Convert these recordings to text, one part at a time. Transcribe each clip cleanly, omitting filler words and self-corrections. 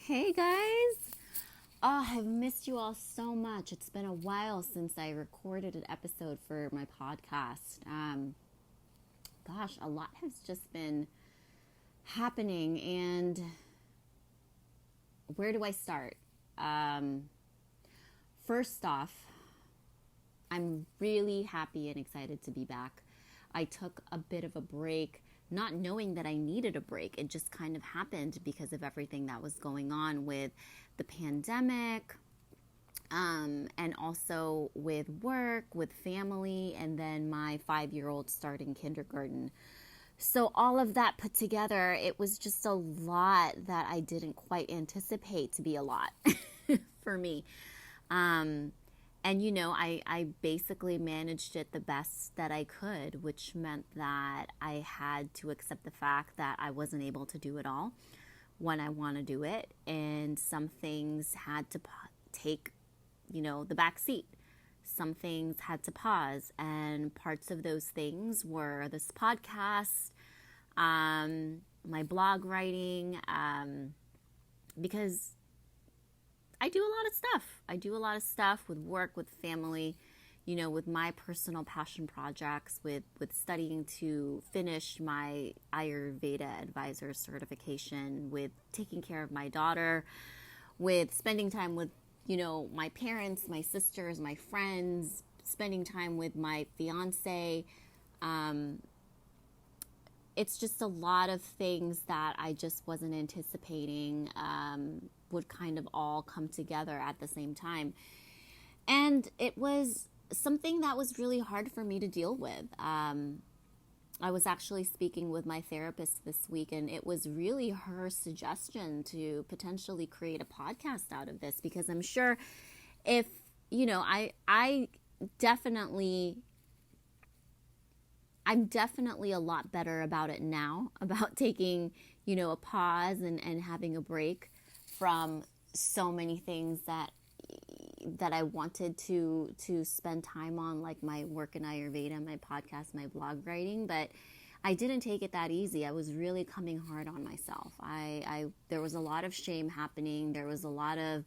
Hey guys! Oh, I've missed you all so much. It's been a while since I recorded an episode for my podcast. A lot has just been happening, and where do I start? Um, First off, I'm really happy and excited to be back. I took a bit of a break, not knowing that I needed a break. It just kind of happened because of everything that was going on with the pandemic, and also with work, with family, and then my 5-year-old starting kindergarten. So, all of that put together, it was just a lot that I didn't quite anticipate to be a lot for me. Um, I basically managed it the best that I could, which meant that I had to accept the fact that I wasn't able to do it all when I want to do it. And some things had to take, the back seat. Some things had to pause. And parts of those things were this podcast, my blog writing, because I do a lot of stuff. I do a lot of stuff with work, with family, with my personal passion projects, with studying to finish my Ayurveda advisor certification, with taking care of my daughter, with spending time with, my parents, my sisters, my friends, spending time with my fiance. Um, it's just a lot of things that I just wasn't anticipating would kind of all come together at the same time. And it was something that was really hard for me to deal with. I was actually speaking with my therapist this week, and it was really her suggestion to potentially create a podcast out of this, because I'm sure if, I definitely I'm definitely a lot better about it now, about taking, a pause and having a break from so many things that I wanted to spend time on, like my work in Ayurveda, my podcast, my blog writing, but I didn't take it that easy. I was really coming hard on myself. There was a lot of shame happening. There was a lot of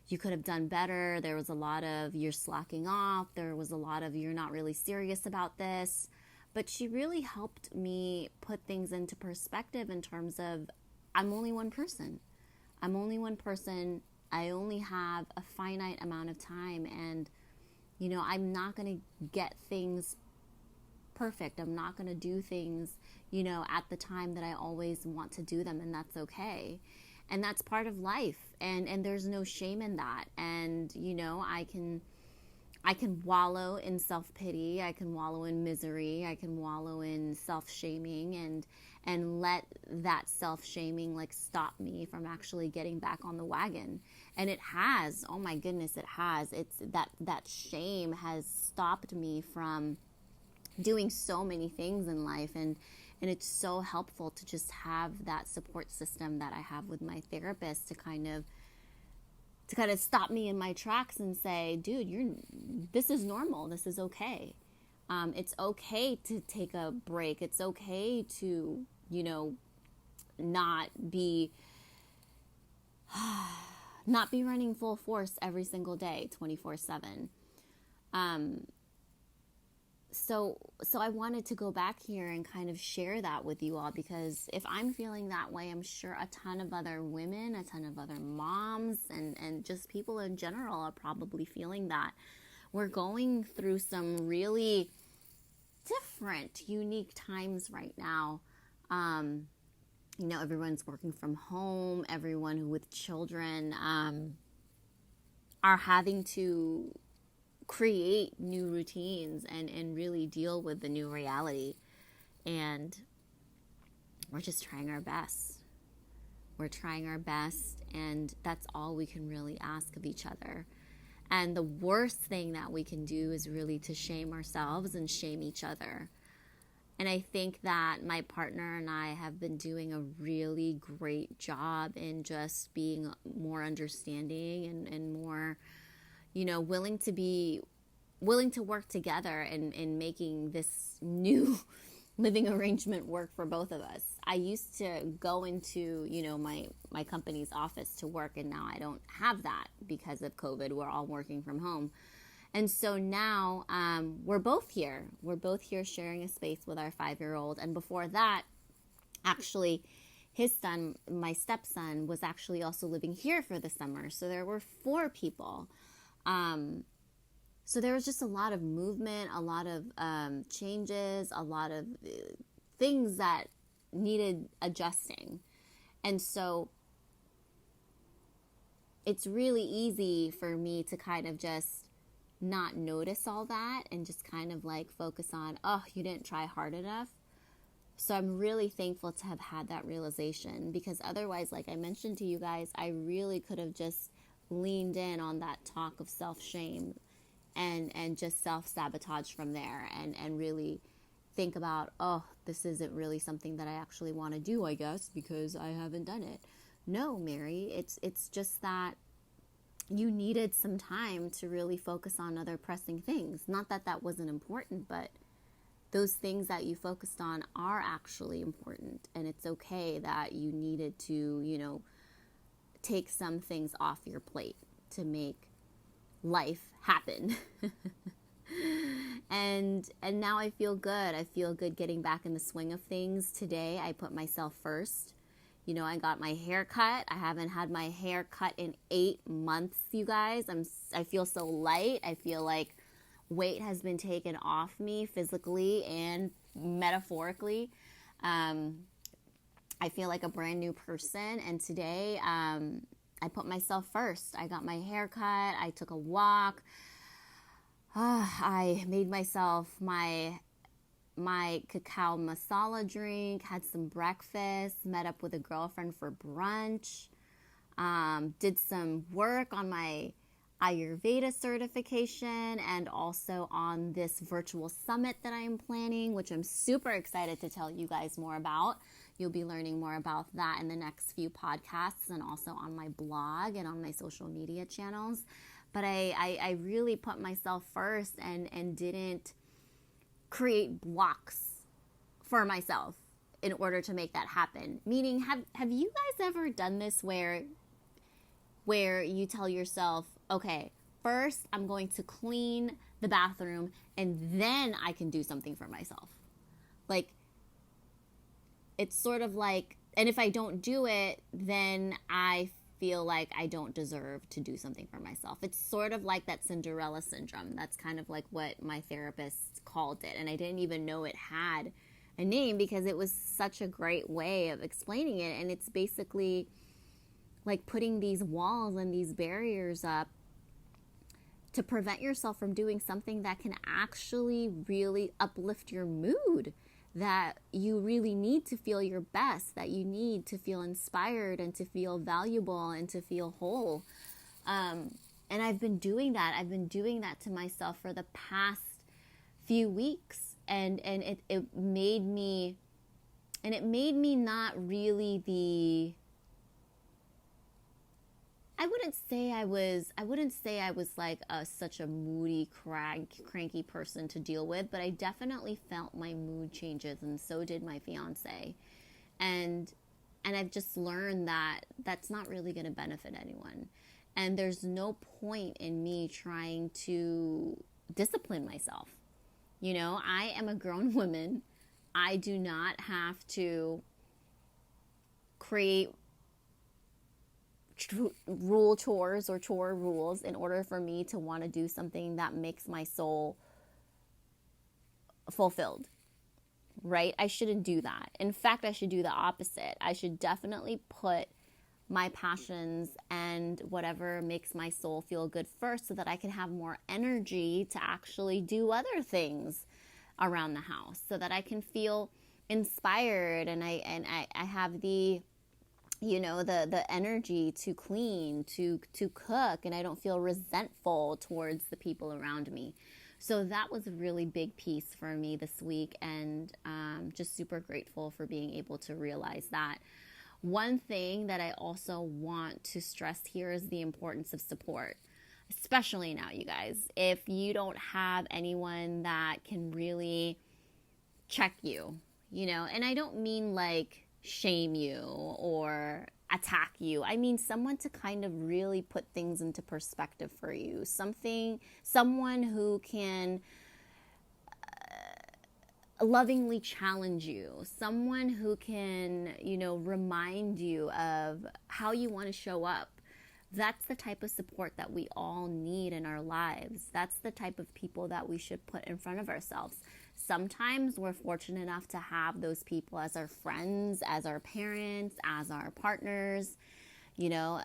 you could have done better. There was a lot of you're slacking off. There was a lot of you're not really serious about this. But she really helped me put things into perspective in terms of I'm only one person. I'm only one person. I only have a finite amount of time, and I'm not going to get things perfect. I'm not going to do things, at the time that I always want to do them, and that's okay. And that's part of life, and there's no shame in that. And I can wallow in self-pity, I can wallow in misery, I can wallow in self-shaming, and let that self-shaming like stop me from actually getting back on the wagon. And it has, oh my goodness, it has. It's that shame has stopped me from doing so many things in life, and it's so helpful to just have that support system that I have with my therapist to kind of stop me in my tracks and say, dude, this is normal. This is okay. It's okay to take a break. It's okay to, not be, not be running full force every single day, 24/7. So I wanted to go back here and kind of share that with you all, because if I'm feeling that way, I'm sure a ton of other women, a ton of other moms, and just people in general are probably feeling that. We're going through some really different, unique times right now. Everyone's working from home. Everyone who with children are having to create new routines and really deal with the new reality. And we're just trying our best. We're trying our best, and that's all we can really ask of each other. And the worst thing that we can do is really to shame ourselves and shame each other. And I think that my partner and I have been doing a really great job in just being more understanding and more, willing to work together in making this new living arrangement work for both of us. I used to go into, my company's office to work, and now I don't have that because of COVID. We're all working from home. And so now we're both here. We're both here sharing a space with our 5-year-old. And before that, actually, his son, my stepson, was actually also living here for the summer. So there were 4 people. So there was just a lot of movement, a lot of changes, a lot of things that needed adjusting. And so it's really easy for me to kind of just not notice all that and just kind of like focus on, oh, you didn't try hard enough. So I'm really thankful to have had that realization, because otherwise, like I mentioned to you guys, I really could have just leaned in on that talk of self-shame and just self-sabotage from there and really think about, oh, this isn't really something that I actually want to do, I guess, because I haven't done it. No, Mary, it's just that you needed some time to really focus on other pressing things. Not that that wasn't important, but those things that you focused on are actually important. And it's okay that you needed to, take some things off your plate to make life happen. And now I feel good. I feel good getting back in the swing of things. Today, I put myself first. I got my hair cut. I haven't had my hair cut in 8 months, you guys. I feel so light. I feel like weight has been taken off me physically and metaphorically. I feel like a brand new person. And today, I put myself first. I got my hair cut. I took a walk. I made myself my cacao masala drink, had some breakfast, met up with a girlfriend for brunch, did some work on my Ayurveda certification and also on this virtual summit that I am planning, which I'm super excited to tell you guys more about. You'll be learning more about that in the next few podcasts and also on my blog and on my social media channels. But I really put myself first and didn't create blocks for myself in order to make that happen. Meaning, have you guys ever done this where you tell yourself, okay, first I'm going to clean the bathroom and then I can do something for myself? Like, it's sort of like, and if I don't do it, then I feel like I don't deserve to do something for myself. It's sort of like that Cinderella syndrome. That's kind of like what my therapist called it. And I didn't even know it had a name because it was such a great way of explaining it. And it's basically like putting these walls and these barriers up to prevent yourself from doing something that can actually really uplift your mood, that you really need to feel your best, that you need to feel inspired and to feel valuable and to feel whole. And I've been doing that. I've been doing that to myself for the past few weeks. And it made me not really I wouldn't say I was like such a moody, cranky person to deal with, but I definitely felt my mood changes, and so did my fiance. And I've just learned that that's not really going to benefit anyone. And there's no point in me trying to discipline myself. I am a grown woman. I do not have to create chores or chore rules in order for me to want to do something that makes my soul fulfilled, right? I shouldn't do that. In fact, I should do the opposite. I should definitely put my passions and whatever makes my soul feel good first so that I can have more energy to actually do other things around the house, so that I can feel inspired and I have the the energy to clean, to cook, and I don't feel resentful towards the people around me. So that was a really big piece for me this week, and just super grateful for being able to realize that. One thing that I also want to stress here is the importance of support, especially now, you guys. If you don't have anyone that can really check you, and I don't mean like shame you or attack you. I mean someone to kind of really put things into perspective for you. Someone who can lovingly challenge you, someone who can, remind you of how you want to show up. That's the type of support that we all need in our lives. That's the type of people that we should put in front of ourselves. Sometimes we're fortunate enough to have those people as our friends, as our parents, as our partners,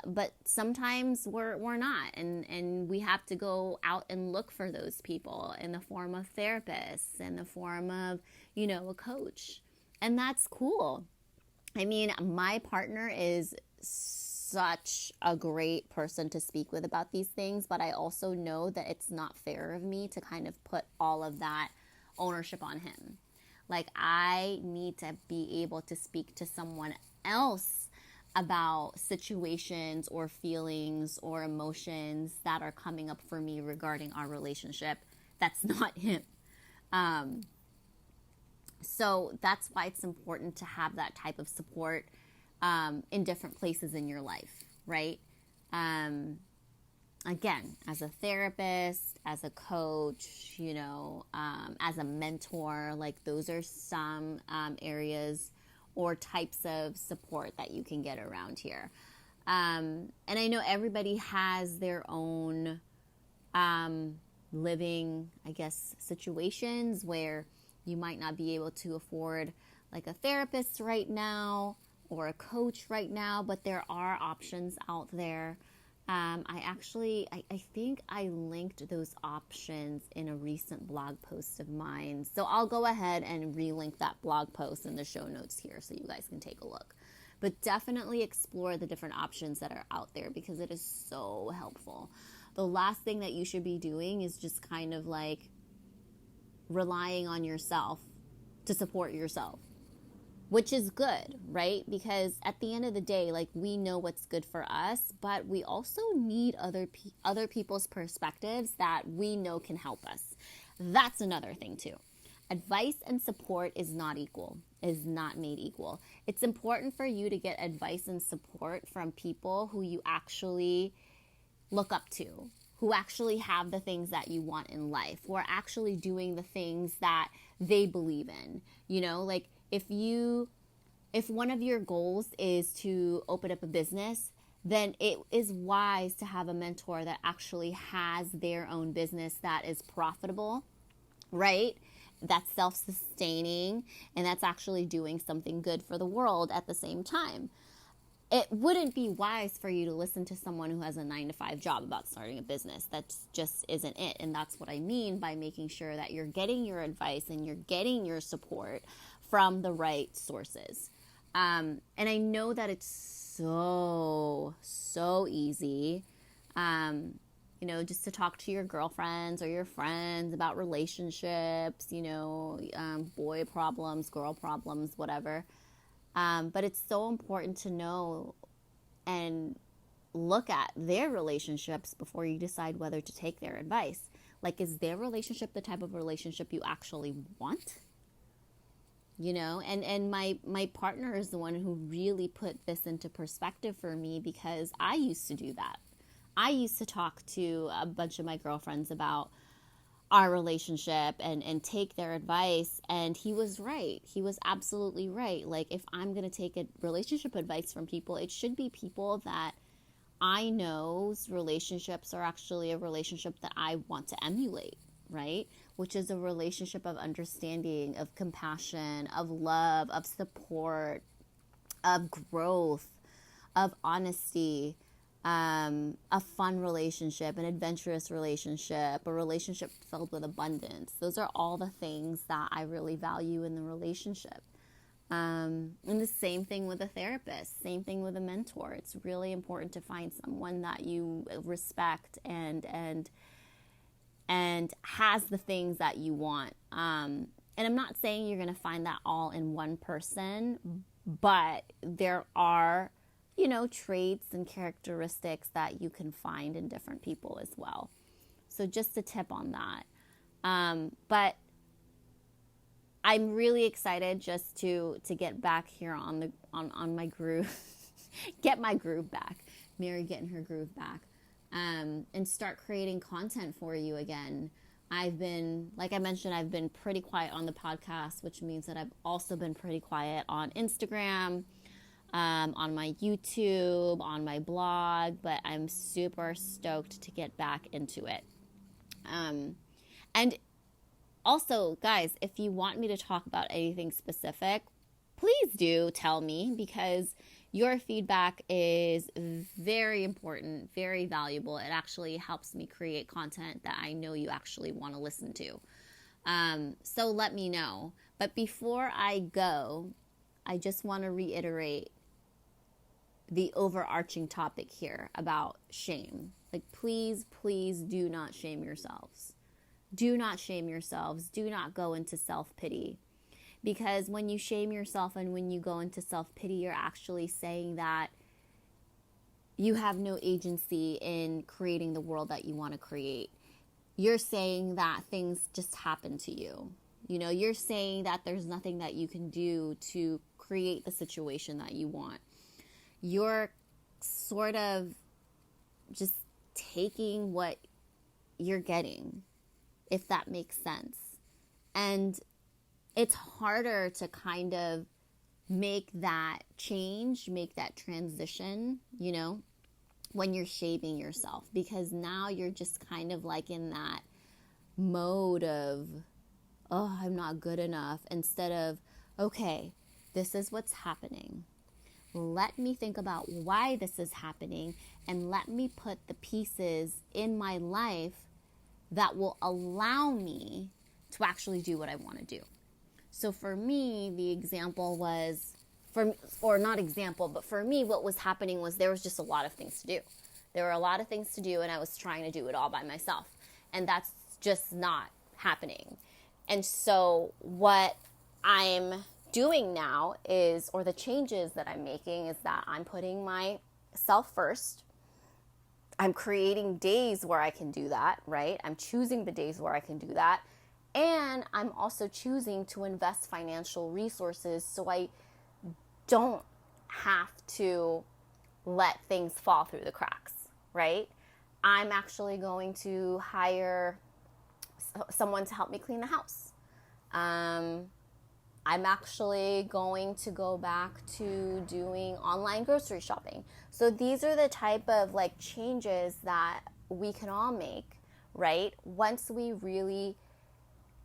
but sometimes we're not. And we have to go out and look for those people in the form of therapists, in the form of, a coach. And that's cool. I mean, my partner is such a great person to speak with about these things, but I also know that it's not fair of me to kind of put all of that ownership on him. Like, I need to be able to speak to someone else about situations or feelings or emotions that are coming up for me regarding our relationship. That's not him. So that's why it's important to have that type of support in different places in your life, right? Again, as a therapist, as a coach, as a mentor, like those are some areas or types of support that you can get around here. And I know everybody has their own living, I guess, situations where you might not be able to afford like a therapist right now or a coach right now, but there are options out there. I think I linked those options in a recent blog post of mine. So I'll go ahead and relink that blog post in the show notes here so you guys can take a look. But definitely explore the different options that are out there because it is so helpful. The last thing that you should be doing is just kind of like relying on yourself to support yourself, which is good, right? Because at the end of the day, like, we know what's good for us, but we also need other people's perspectives that we know can help us. That's another thing too. Advice and support is not made equal. It's important for you to get advice and support from people who you actually look up to, who actually have the things that you want in life, who are actually doing the things that they believe in. Like, if one of your goals is to open up a business, then it is wise to have a mentor that actually has their own business that is profitable, right? That's self-sustaining, and that's actually doing something good for the world at the same time. It wouldn't be wise for you to listen to someone who has a 9-to-5 job about starting a business. That just isn't it. And that's what I mean by making sure that you're getting your advice and you're getting your support from the right sources. And I know that it's so easy, just to talk to your girlfriends or your friends about relationships, boy problems, girl problems, whatever. But it's so important to know and look at their relationships before you decide whether to take their advice. Like, is their relationship the type of relationship you actually want? And my partner is the one who really put this into perspective for me because I used to do that. I used to talk to a bunch of my girlfriends about our relationship and take their advice, and he was right. He was absolutely right. Like, if I'm going to take a relationship advice from people, it should be people that I know's relationships are actually a relationship that I want to emulate, right? Which is a relationship of understanding, of compassion, of love, of support, of growth, of honesty, a fun relationship, an adventurous relationship, a relationship filled with abundance. Those are all the things that I really value in the relationship. And the same thing with a therapist, same thing with a mentor. It's really important to find someone that you respect and has the things that you want. And I'm not saying you're going to find that all in one person, but there are traits and characteristics that you can find in different people as well. So just a tip on that. But I'm really excited just to get back here on my groove, get my groove back. Mary getting her groove back, and start creating content for you again. I've been, like I mentioned, I've been pretty quiet on the podcast, which means that I've also been pretty quiet on Instagram, on my YouTube, on my blog, but I'm super stoked to get back into it. And also, guys, if you want me to talk about anything specific, please do tell me, because your feedback is very important, very valuable. It actually helps me create content that I know you actually want to listen to. So let me know. But before I go, I just want to reiterate the overarching topic here about shame. Like, please, please do not shame yourselves. Do not shame yourselves. Do not go into self-pity. Because when you shame yourself and when you go into self-pity, you're actually saying that you have no agency in creating the world that you want to create. You're saying that things just happen to you. You know, you're saying that there's nothing that you can do to create the situation that you want. You're sort of just taking what you're getting, if that makes sense. And it's harder to kind of make that change, make that transition, you know, when you're shaming yourself, because now you're just kind of like in that mode of, oh, I'm not good enough, instead of, okay, this is what's happening. Let me think about why this is happening, and let me put the pieces in my life that will allow me to actually do what I want to do. So for me, the example was, or not example, but for me, what was happening was there was just a lot of things to do. There were a lot of things to do, and I was trying to do it all by myself. And that's just not happening. And so what I'm doing now is, or the changes that I'm making, is that I'm putting myself first. I'm creating days where I can do that, right? I'm choosing the days where I can do that. And I'm also choosing to invest financial resources so I don't have to let things fall through the cracks, right? I'm actually going to hire someone to help me clean the house. I'm actually going to go back to doing online grocery shopping. So these are the type of like changes that we can all make, right? Once we really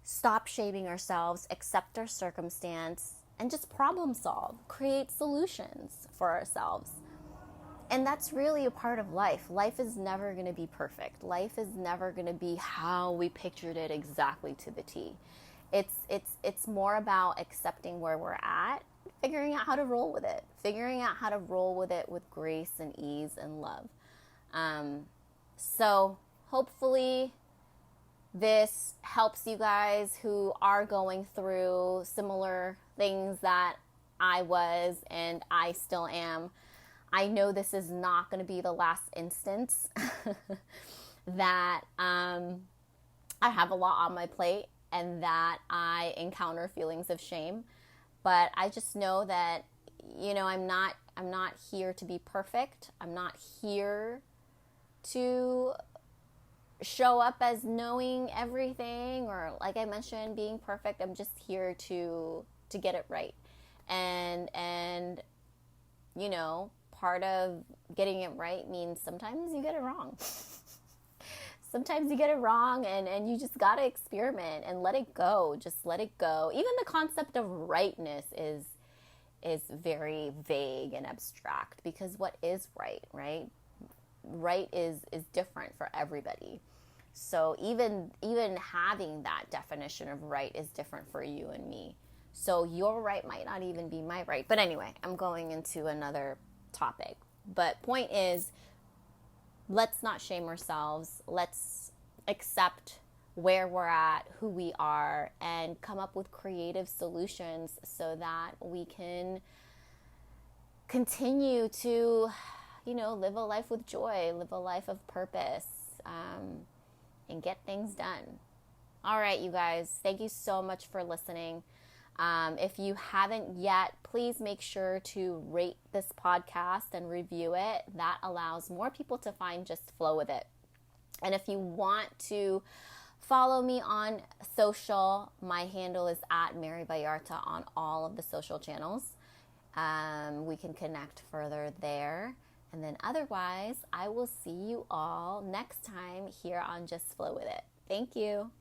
stop shaming ourselves, accept our circumstance, and just problem solve, create solutions for ourselves. And that's really a part of life. Life is never going to be perfect. Life is never going to be how we pictured it exactly to the T. It's more about accepting where we're at, figuring out how to roll with it, with grace and ease and love. So hopefully this helps you guys who are going through similar things that I was and I still am. I know this is not going to be the last instance that I have a lot on my plate and that I encounter feelings of shame. But I just know that, you know, I'm not here to be perfect. I'm not here to show up as knowing everything, or like I mentioned, being perfect. I'm just here to get it right. And you know, part of getting it right means sometimes you get it wrong. Sometimes you get it wrong, and you just gotta experiment and let it go. Just let it go. Even the concept of rightness is very vague and abstract, because what is right, right? Right is different for everybody. So even having that definition of right is different for you and me. So your right might not even be my right. But anyway, I'm going into another topic. But point is, let's not shame ourselves. Let's accept where we're at, who we are, and come up with creative solutions so that we can continue to, you know, live a life with joy, live a life of purpose, and get things done. All right, you guys, thank you so much for listening. If you haven't yet, please make sure to rate this podcast and review it. That allows more people to find Just Flow With It. And if you want to follow me on social, my handle is at Mary Vallarta on all of the social channels. We can connect further there. And then otherwise, I will see you all next time here on Just Flow With It. Thank you.